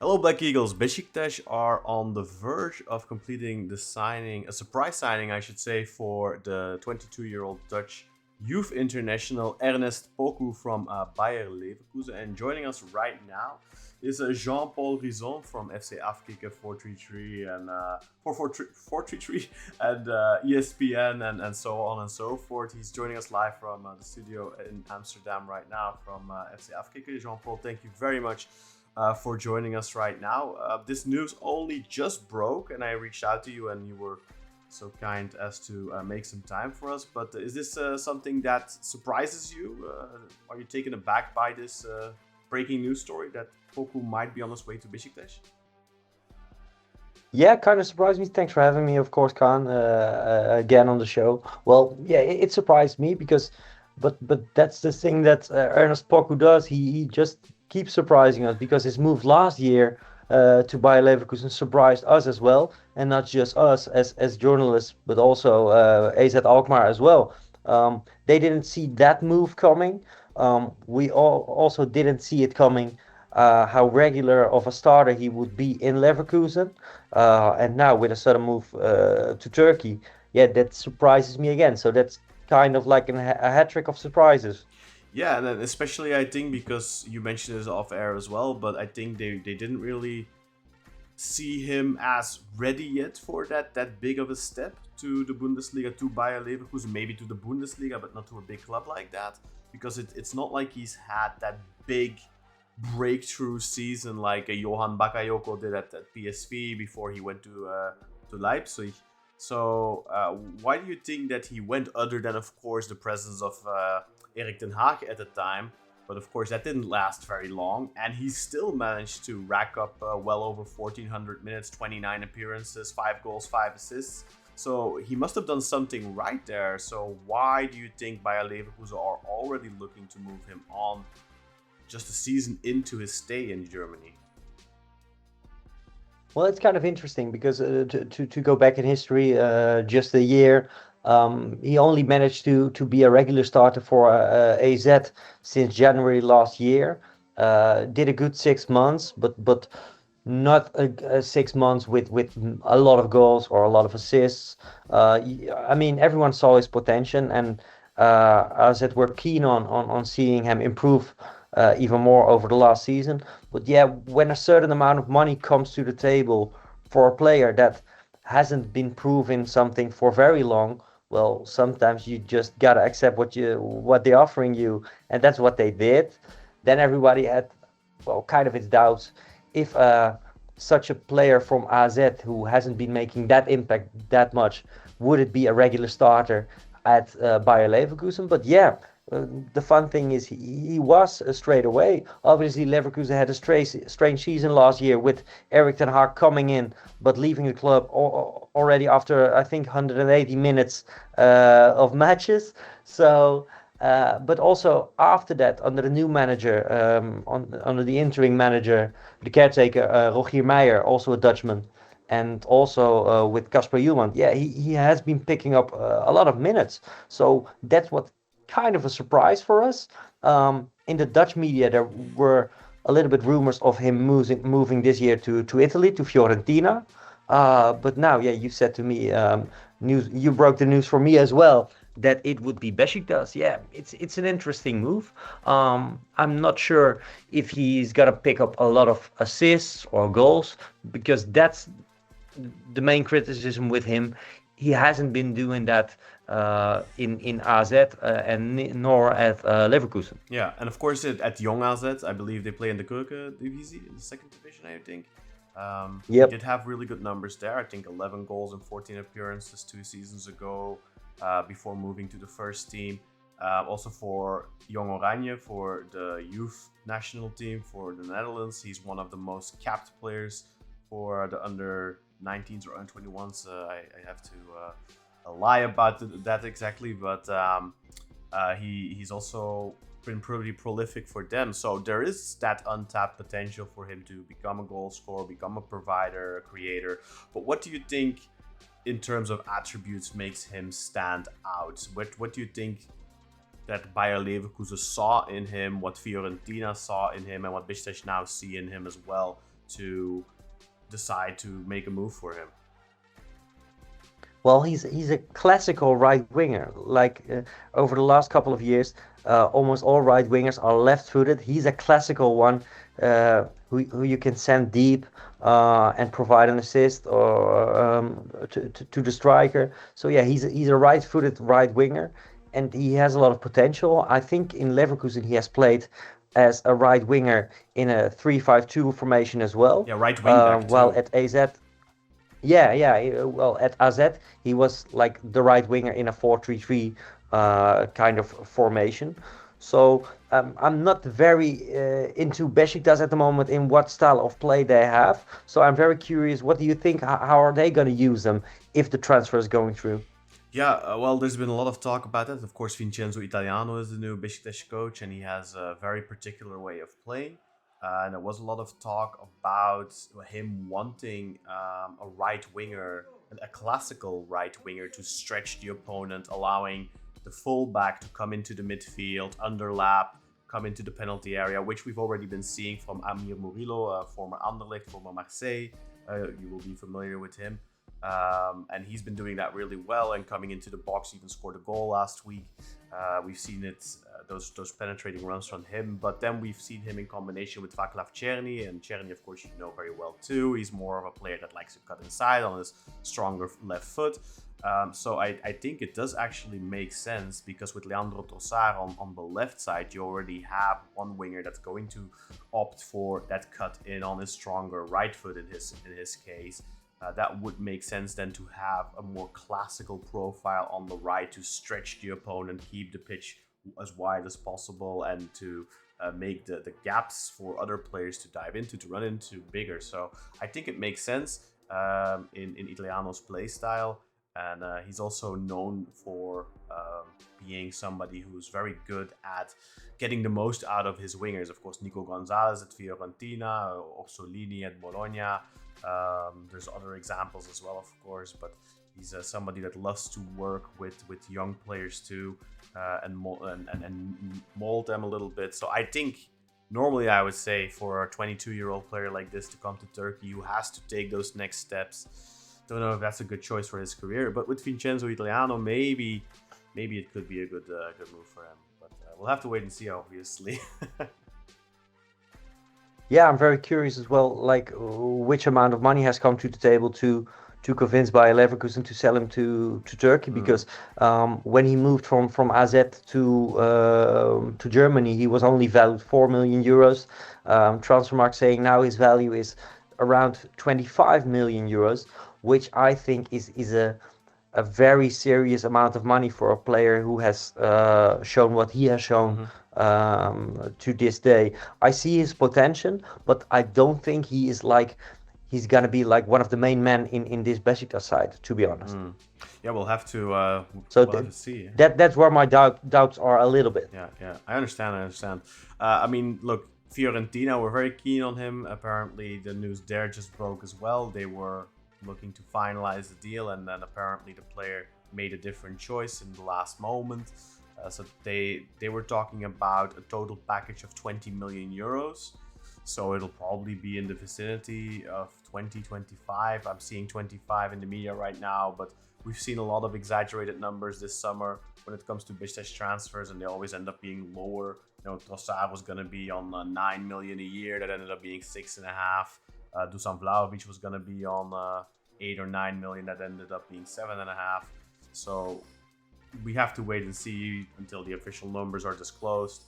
Hello, Black Eagles. Beşiktaş are on the verge of completing the signing, a surprise signing, I should say, for the 22-year-old Dutch youth international Ernest Poku from Bayer Leverkusen. And joining us right now is Jean-Paul Rison from FC Afkikken 433 and 433 and ESPN and so on and so forth. He's joining us live from the studio in Amsterdam right now from FC Afkikken. Jean-Paul, thank you very much for joining us right now. This news only just broke, and I reached out to you, and you were so kind as to make some time for us. But is this something that surprises you? Are you taken aback by this breaking news story that Poku might be on his way to Beşiktaş? Yeah, kind of surprised me. Thanks for having me, of course, Khan, again on the show. Well, yeah, it surprised me because, but that's the thing that Ernest Poku does. He just keeps surprising us because his move last year to Bayer Leverkusen surprised us as well, and not just us as journalists, but also AZ Alkmaar as well. They didn't see that move coming. We also didn't see it coming. How regular of a starter he would be in Leverkusen. And now with a sudden move to Turkey, yeah, that surprises me again. So that's kind of like a hat trick of surprises. Yeah, and then especially I think because you mentioned this off air as well, but I think they didn't really see him as ready yet for that big of a step to the Bundesliga, to Bayer Leverkusen, maybe to the Bundesliga, but not to a big club like that, because it's not like he's had that big breakthrough season like a Johan Bakayoko did at PSV before he went to Leipzig. So why do you think that he went, other than of course the presence of Erik ten Hag at the time? But of course, that didn't last very long, and he still managed to rack up well over 1,400 minutes, 29 appearances, 5 goals, 5 assists. So he must have done something right there. So why do you think Bayer Leverkusen are already looking to move him on just a season into his stay in Germany? Well, it's kind of interesting because to go back in history, just a year, he only managed to be a regular starter for AZ since January last year. Did a good 6 months, but not a 6 months with a lot of goals or a lot of assists. I mean, everyone saw his potential, and as it were keen on seeing him improve even more over the last season. But yeah, when a certain amount of money comes to the table for a player that hasn't been proving something for very long, well, sometimes you just gotta accept what they're offering you, and that's what they did. Then everybody had, well, kind of its doubts if such a player from AZ who hasn't been making that impact that much would it be a regular starter at Bayer Leverkusen. But yeah, the fun thing is he was straight away. Obviously, Leverkusen had a strange season last year with Erik ten Hag coming in but leaving the club already after I think 180 minutes of matches. So, but also after that, under the new manager, under the interim manager, the caretaker Rogier Meijer, also a Dutchman, and also with Kasper Juhlmann, yeah, he has been picking up a lot of minutes. So that's what kind of a surprise for us. In the Dutch media, there were a little bit rumors of him moving this year to Italy, to Fiorentina. But now, yeah, you said to me, news. You broke the news for me as well that it would be Beşiktaş. Yeah, it's an interesting move. I'm not sure if he's gonna pick up a lot of assists or goals because that's the main criticism with him. He hasn't been doing that in AZ and nor at Leverkusen. Yeah, and of course at Young AZ, I believe they play in the Keukendivisie, in the second division, I think. He Yep. did have really good numbers there. I think 11 goals and 14 appearances 2 seasons ago before moving to the first team. Also for Jong Oranje, for the youth national team for the Netherlands. He's one of the most capped players for the under 19s or under 21s. I have to lie about that exactly, but he's also been pretty prolific for them. So there is that untapped potential for him to become a goal scorer, become a provider, a creator. But what do you think in terms of attributes makes him stand out? What do you think that Bayer Leverkusen saw in him, what Fiorentina saw in him, and what Beşiktaş now see in him as well to decide to make a move for him? Well, he's a classical right winger. Like over the last couple of years, almost all right wingers are left-footed. He's a classical one who you can send deep and provide an assist or to the striker. So yeah, he's a right-footed right winger, and he has a lot of potential. I think in Leverkusen he has played as a right winger in a 3-5-2 formation as well. Yeah, right wing back While too. at AZ, well, at AZ, he was like the right winger in a 4-3-3 kind of formation. So I'm not very into Beşiktaş at the moment in what style of play they have. So I'm very curious, what do you think? How are they going to use them if the transfer is going through? Yeah, well, there's been a lot of talk about that. Of course, Vincenzo Italiano is the new Beşiktaş coach, and he has a very particular way of playing. And there was a lot of talk about him wanting a right winger, a classical right winger, to stretch the opponent, allowing the fullback to come into the midfield, underlap, come into the penalty area, which we've already been seeing from Amir Murillo, former Anderlecht, former Marseille. You will be familiar with him. And he's been doing that really well and coming into the box, even scored a goal last week. We've seen it, those penetrating runs from him, but then we've seen him in combination with Vaclav Černý, and Černý, of course, you know very well too. He's more of a player that likes to cut inside on his stronger left foot. So I think it does actually make sense, because with Leandro Trossard on the left side, you already have one winger that's going to opt for that cut in on his stronger right foot in his case. That would make sense then to have a more classical profile on the right to stretch the opponent, keep the pitch as wide as possible, and to make the gaps for other players to dive into, to run into, bigger. So I think it makes sense in Italiano's play style. And he's also known for being somebody who's very good at getting the most out of his wingers. Of course, Nico Gonzalez at Fiorentina, Orsolini at Bologna. There's other examples as well, of course, but he's somebody that loves to work with young players too, and mold them a little bit. So I think normally I would say for a 22-year-old player like this to come to Turkey, who has to take those next steps, don't know if that's a good choice for his career. But with Vincenzo Italiano, maybe it could be a good move for him. But we'll have to wait and see, obviously. Yeah, I'm very curious as well, like which amount of money has come to the table to convince Bayer Leverkusen to sell him to Turkey, because when he moved from AZ to Germany, he was only valued 4 million euros. Transfermarkt saying now his value is around 25 million euros, which I think is a very serious amount of money for a player who has shown what he has shown to this day. I see his potential, but I don't think he's gonna be like one of the main men in this Beşiktaş side, to be honest. Yeah, we'll have to have to see. That's where my doubts are a little bit. Yeah, I understand. I mean, look, Fiorentina were very keen on him. Apparently, the news there just broke as well. They were looking to finalize the deal, and then apparently the player made a different choice in the last moment. So they were talking about a total package of 20 million euros. So it'll probably be in the vicinity of 20-25. I'm seeing 25 in the media right now, but we've seen a lot of exaggerated numbers this summer when it comes to Beşiktaş transfers, and they always end up being lower. You know, Trossard was going to be on 9 million a year. That ended up being 6.5. Dusan Vlahovic was going to be on 8 or 9 million. That ended up being 7.5. So we have to wait and see until the official numbers are disclosed.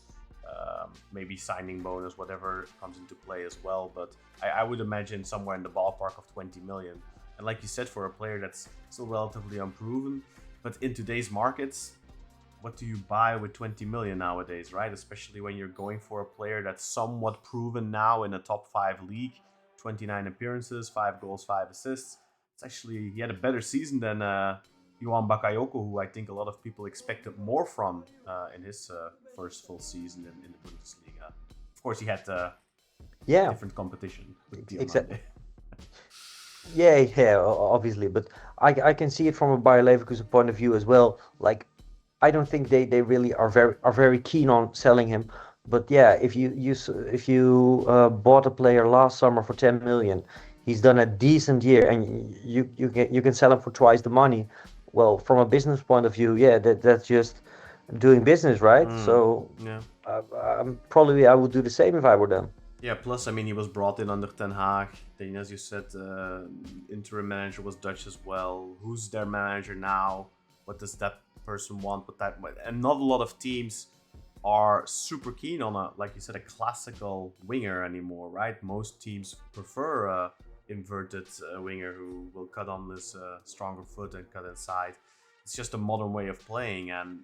Maybe signing bonus, whatever comes into play as well. But I would imagine somewhere in the ballpark of 20 million. And like you said, for a player that's still relatively unproven, but in today's markets, what do you buy with 20 million nowadays, right? Especially when you're going for a player that's somewhat proven now in a top 5 league, 29 appearances, 5 goals, 5 assists. It's actually, he had a better season than Johan Bakayoko, who I think a lot of people expected more from in his first full season in the Bundesliga. Of course, he had different competition. Exactly. Yeah, obviously, but I can see it from a Bayer Leverkusen point of view as well. Like, I don't think they really are very keen on selling him, but yeah, if you bought a player last summer for 10 million, he's done a decent year, and you can sell him for twice the money. Well, from a business point of view, yeah, that's just doing business, right? So Yeah. probably I would do the same if I were them. Yeah, plus, I mean, he was brought in under Ten Hag. Then, as you said, interim manager was Dutch as well. Who's their manager now? What does that person want? And not a lot of teams are super keen on like you said, a classical winger anymore, right? Most teams prefer a inverted winger who will cut on this stronger foot and cut inside. It's just a modern way of playing, and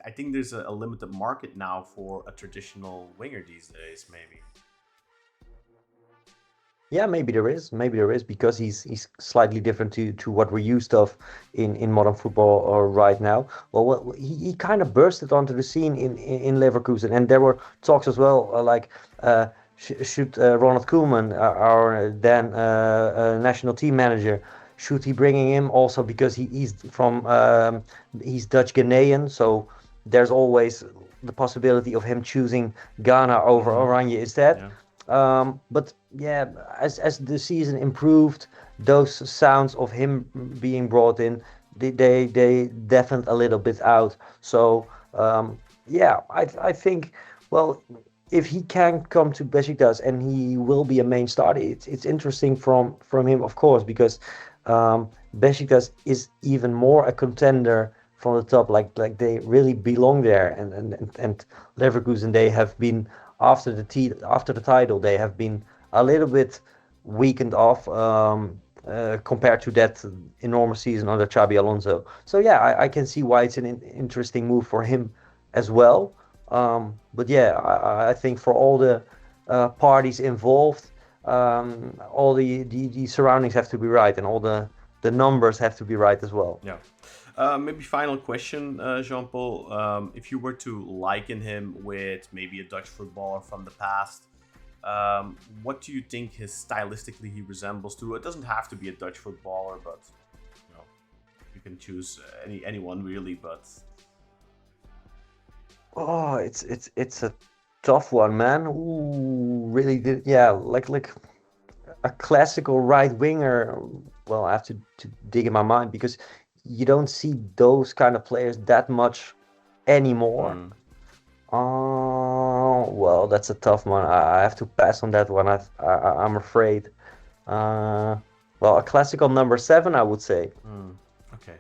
I think there's a limited market now for a traditional winger these days, maybe. Yeah, maybe there is. Maybe there is, because he's slightly different to what we're used of in modern football right now. Well, he kind of bursted onto the scene in Leverkusen, and there were talks as well, should Ronald Koeman, our then national team manager, should he bringing him also because he's Dutch Ghanaian, so there's always the possibility of him choosing Ghana over Oranje instead. Yeah. But yeah, as the season improved, those sounds of him being brought in, they deafened a little bit out. So yeah, I think, well, if he can come to Beşiktaş and he will be a main starter, it's interesting from him, of course, because Beşiktaş is even more a contender from the top, like they really belong there, and Leverkusen, they have been after the title, they have been a little bit weakened off compared to that enormous season under Xabi Alonso. So yeah, I can see why it's an interesting move for him as well. But yeah, I think for all the parties involved, all the surroundings have to be right, and all the numbers have to be right as well. Yeah. Maybe final question, Jean-Paul. If you were to liken him with maybe a Dutch footballer from the past, what do you think stylistically he resembles to? It doesn't have to be a Dutch footballer, but you can choose anyone really. But oh, it's a tough one, man. Ooh, really did, yeah, like a classical right winger. Well, I have to dig in my mind, because you don't see those kind of players that much anymore. Oh, well, that's a tough one. I have to pass on that one. I'm afraid. Well, a classical number 7, I would say. Okay.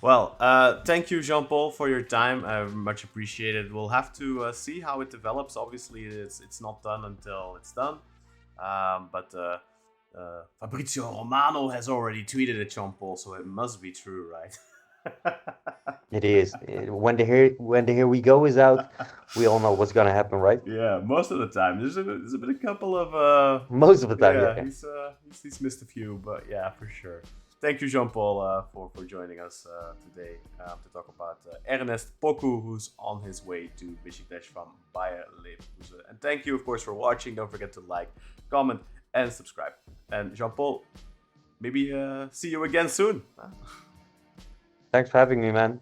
Well, thank you, Jean-Paul, for your time. I much appreciate it. We'll have to see how it develops. Obviously, it's not done until it's done. But Fabrizio Romano has already tweeted at Jean-Paul, so it must be true, right? It is. When the Here We Go is out, we all know what's gonna happen, right? Yeah, most of the time. There's been a couple of most of the time. Yeah. He's missed a few, but yeah, for sure. Thank you, Jean-Paul, for joining us today to talk about Ernest Poku, who's on his way to Beşiktaş from Bayer Leverkusen. And thank you, of course, for watching. Don't forget to like, comment, and subscribe. And Jean-Paul, maybe see you again soon. Thanks for having me, man.